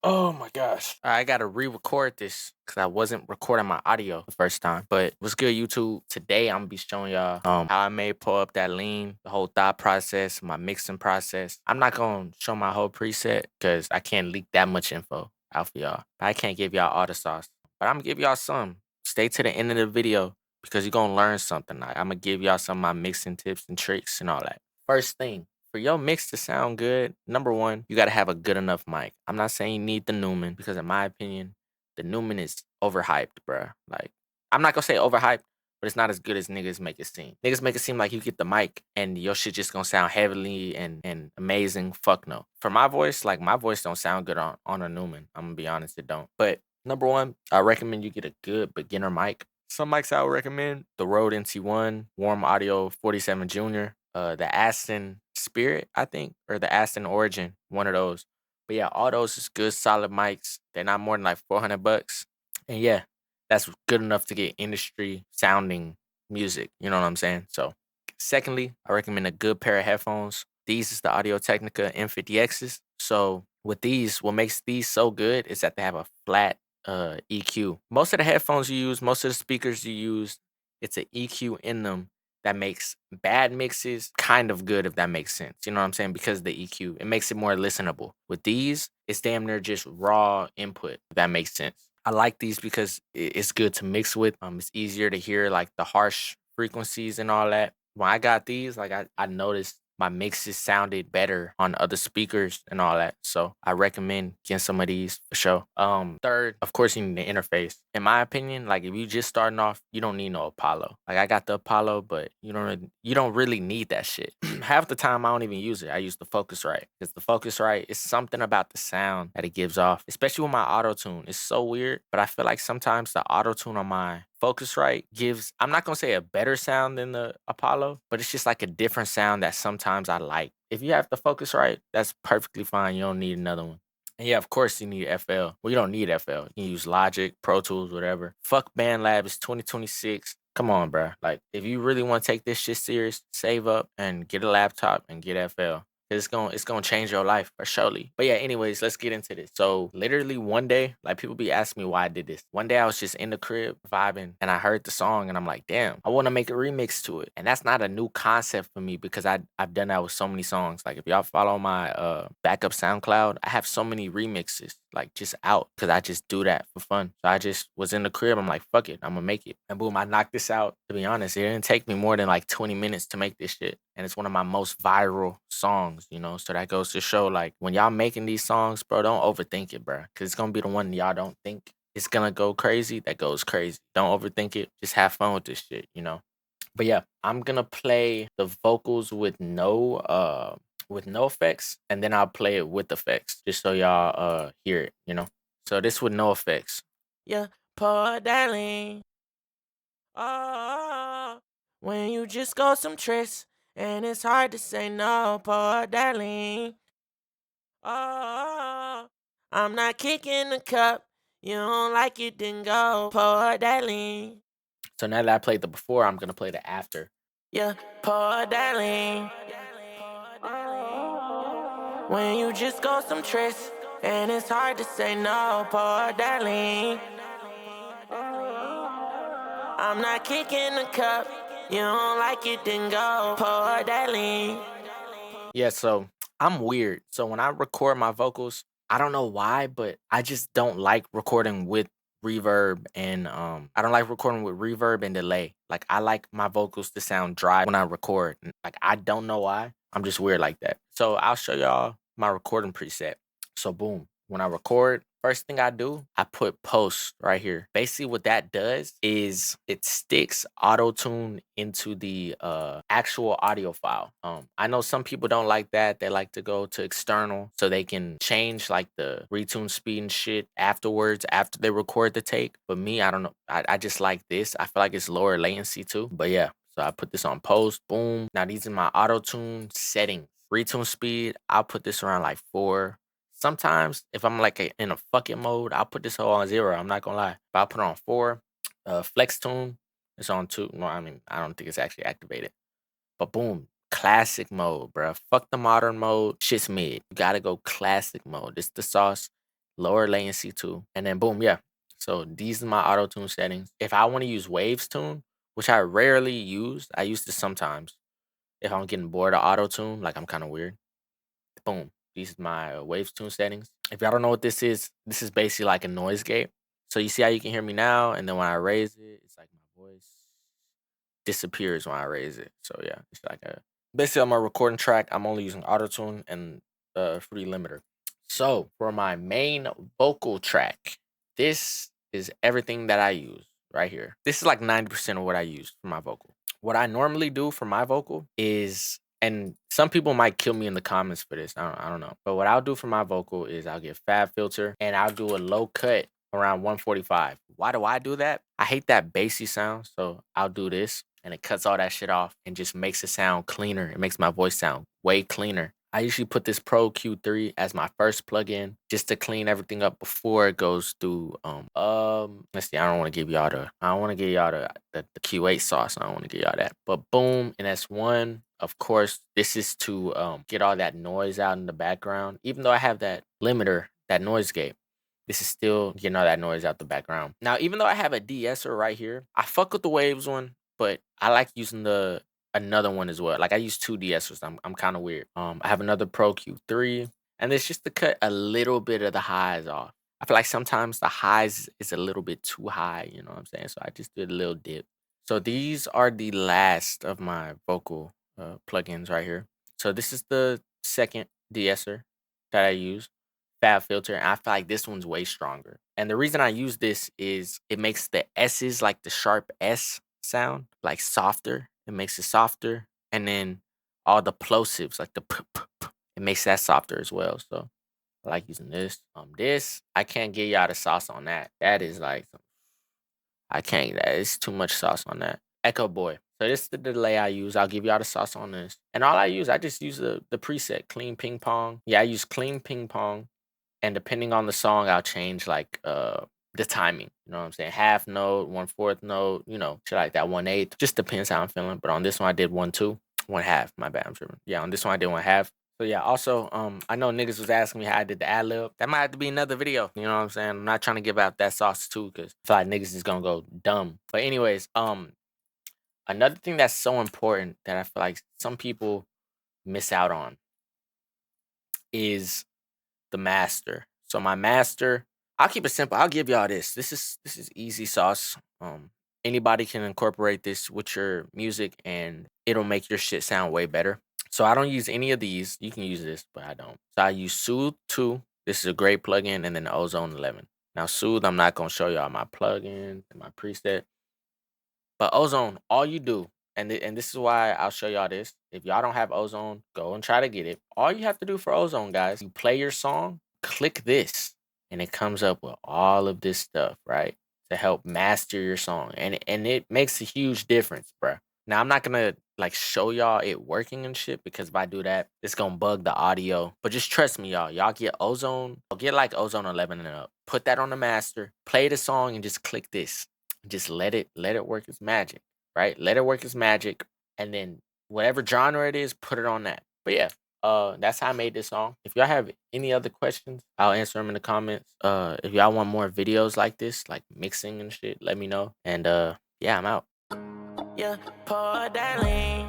Oh my gosh. I gotta re-record this because I wasn't recording my audio the first time. But what's good, YouTube? Today I'm gonna be showing y'all how I made pull up that lean, the whole thought process, my mixing process. I'm not gonna show my whole preset because I can't leak that much info out for y'all. I can't give y'all all the sauce. But I'm gonna give y'all some. Stay to the end of the video because you're gonna learn something. I'm gonna give y'all some of my mixing tips and tricks and all that. First thing, for your mix to sound good, number one, you gotta have a good enough mic. I'm not saying you need the Newman because, in my opinion, the Newman is overhyped, bruh. Like, I'm not gonna say overhyped, but it's not as good as niggas make it seem. Niggas make it seem like you get the mic and your shit just gonna sound heavily and amazing. Fuck no. For my voice, like my voice don't sound good on a Newman. I'm gonna be honest, it don't. But number one, I recommend you get a good beginner mic. Some mics I would recommend: the Rode NT1, Warm Audio 47 Junior, the Aston Spirit, I think, or the Aston Origin, one of those. But yeah, all those is good, solid mics. They're not more than like $400, and yeah, that's good enough to get industry sounding music. You know what I'm saying? So, secondly, I recommend a good pair of headphones. These is the Audio Technica M50Xs. So with these, what makes these so good is that they have a flat EQ. Most of the headphones you use, most of the speakers you use, it's an EQ in them that makes bad mixes kind of good, if that makes sense. You know what I'm saying? Because the EQ, it makes it more listenable. With these, it's damn near just raw input, if that makes sense. I like these because it's good to mix with. It's easier to hear like the harsh frequencies and all that. When I got these, like I noticed my mixes sounded better on other speakers and all that. So I recommend getting some of these for sure. Third, of course, you need the interface. In my opinion, like if you just starting off, you don't need no Apollo. Like I got the Apollo, but you don't really need that shit. Half the time I don't even use it. I use the Focusrite because the Focusrite is something about the sound that it gives off, especially with my auto tune. It's so weird, but I feel like sometimes the auto tune on my Focusrite gives, I'm not gonna say a better sound than the Apollo, but it's just like a different sound that sometimes I like. If you have the Focusrite, that's perfectly fine. You don't need another one. And yeah, of course you need FL. Well, you don't need FL. You can use Logic, Pro Tools, whatever. Fuck BandLab. It's 2026. Come on, bro. Like, if you really want to take this shit serious, save up and get a laptop and get FL. It's gonna change your life for surely. But yeah, anyways, let's get into this. So literally one day, like people be asking me why I did this. One day I was just in the crib vibing and I heard the song and I'm like, damn, I want to make a remix to it. And that's not a new concept for me because I've done that with so many songs. Like if y'all follow my backup SoundCloud, I have so many remixes like just out because I just do that for fun. So I just was in the crib. I'm like, fuck it, I'm gonna make it. And boom, I knocked this out. To be honest, it didn't take me more than like 20 minutes to make this shit. And it's one of my most viral songs, you know? So that goes to show like when y'all making these songs, bro, don't overthink it, bro. Cause it's gonna be the one y'all don't think it's gonna go crazy that goes crazy. Don't overthink it. Just have fun with this shit, you know? But yeah, I'm gonna play the vocals with no effects, and then I'll play it with effects just so y'all hear it, you know. So this with no effects. Yeah, poor darling. Oh, when you just go some tricks, and it's hard to say no, poor darling. Oh, I'm not kicking the cup. You don't like it, then go, poor darling. So now that I played the before, I'm gonna play the after. Yeah, poor darling. When you just go some tricks, and it's hard to say no, poor darling. I'm not kicking the cup. You don't like it, then go, poor darling. Yeah, so I'm weird. So when I record my vocals, I don't know why, but I just don't like recording with reverb and I don't like recording with reverb and delay. Like I like my vocals to sound dry when I record. Like I don't know why. I'm just weird like that. So I'll show y'all my recording preset. So boom, when I record, first thing I do, I put post right here. Basically what that does is it sticks auto tune into the actual audio file. I know some people don't like that. They like to go to external so they can change like the retune speed and shit afterwards after they record the take. But me, I don't know. I just like this. I feel like it's lower latency too. But yeah, so I put this on post. Boom. Now these are my auto tune settings. Retune speed, I'll put this around like 4. Sometimes if I'm like in a fucking mode, I'll put this whole on 0. I'm not gonna lie. But I'll put it on 4. Flex tune, it's on 2. No, I mean, I don't think it's actually activated. But boom, classic mode, bruh. Fuck the modern mode. Shit's mid. You gotta go classic mode. This the sauce. lower latency too, and then boom, yeah. So these are my auto tune settings. If I want to use waves tune, which I rarely use, I use this sometimes. If I'm getting bored of auto tune, like I'm kind of weird, boom. These are my waves tune settings. If y'all don't know what this is basically like a noise gate. So you see how you can hear me now, and then when I raise it, it's like my voice disappears when I raise it. So yeah, it's like a basically on my recording track, I'm only using auto tune and free limiter. So for my main vocal track, this is everything that I use right here. This is like 90% of what I use for my vocal. What I normally do for my vocal is, and some people might kill me in the comments for this. I don't know. But what I'll do for my vocal is I'll get fab filter and I'll do a low cut around 145. Why do I do that? I hate that bassy sound. So I'll do this and it cuts all that shit off and just makes it sound cleaner. It makes my voice sound way cleaner. I usually put this Pro Q3 as my first plugin just to clean everything up before it goes through let's see, I don't want to give y'all the Q8 sauce. I don't want to give y'all that. But boom, and that's one. Of course, this is to get all that noise out in the background. Even though I have that limiter, that noise gate, this is still getting all that noise out the background. Now, even though I have a de-esser right here, I fuck with the waves one, but I like using another one as well. Like I use two de-essers. I'm kind of weird. I have another Pro Q3, and it's just to cut a little bit of the highs off. I feel like sometimes the highs is a little bit too high, you know what I'm saying? So I just did a little dip. So these are the last of my vocal plugins right here. So this is the second de-esser that I use, fab filter, and I feel like this one's way stronger. And the reason I use this is it makes the S's, like the sharp S sound, like softer. It makes it softer, and then all the plosives, like the it makes that softer as well. So I like using this. This I can't get y'all the sauce on that. That is like I can't. That is too much sauce on that. Echo Boy. So this is the delay I use. I'll give y'all the sauce on this. And all I just use the preset, clean ping pong. Yeah, I use clean ping pong. And depending on the song, I'll change like the timing. You know what I'm saying? Half note, 1/4 note, you know, shit like that, 1/8. Just depends how I'm feeling. But on this one I did 1/2. 1/2. My bad, I'm tripping. Yeah, on this one I did 1/2. So yeah, also, I know niggas was asking me how I did the ad lib. That might have to be another video. You know what I'm saying? I'm not trying to give out that sauce too, because I feel like niggas is gonna go dumb. But anyways, another thing that's so important that I feel like some people miss out on is the master. So my master, I'll keep it simple. I'll give y'all this. This is easy sauce. Anybody can incorporate this with your music and it'll make your shit sound way better. So I don't use any of these. You can use this, but I don't. So I use Soothe 2. This is a great plugin, and then the Ozone 11. Now Soothe, I'm not gonna show y'all my plugin and my preset. But Ozone, all you do, and this is why I'll show y'all this. If y'all don't have Ozone, go and try to get it. All you have to do for Ozone, guys, you play your song, click this, and it comes up with all of this stuff, right? To help master your song. And it makes a huge difference, bruh. Now I'm not gonna like show y'all it working and shit because if I do that, it's gonna bug the audio. But just trust me, y'all. Y'all get Ozone, get like Ozone 11 and up. Put that on the master, play the song, and just click this. Just let it work its magic, right? Let it work its magic, and then whatever genre it is, put it on that. But yeah, that's how I made this song. If y'all have any other questions, I'll answer them in the comments. If y'all want more videos like this, like mixing and shit, let me know. And yeah, I'm out. Yeah, pour that lean.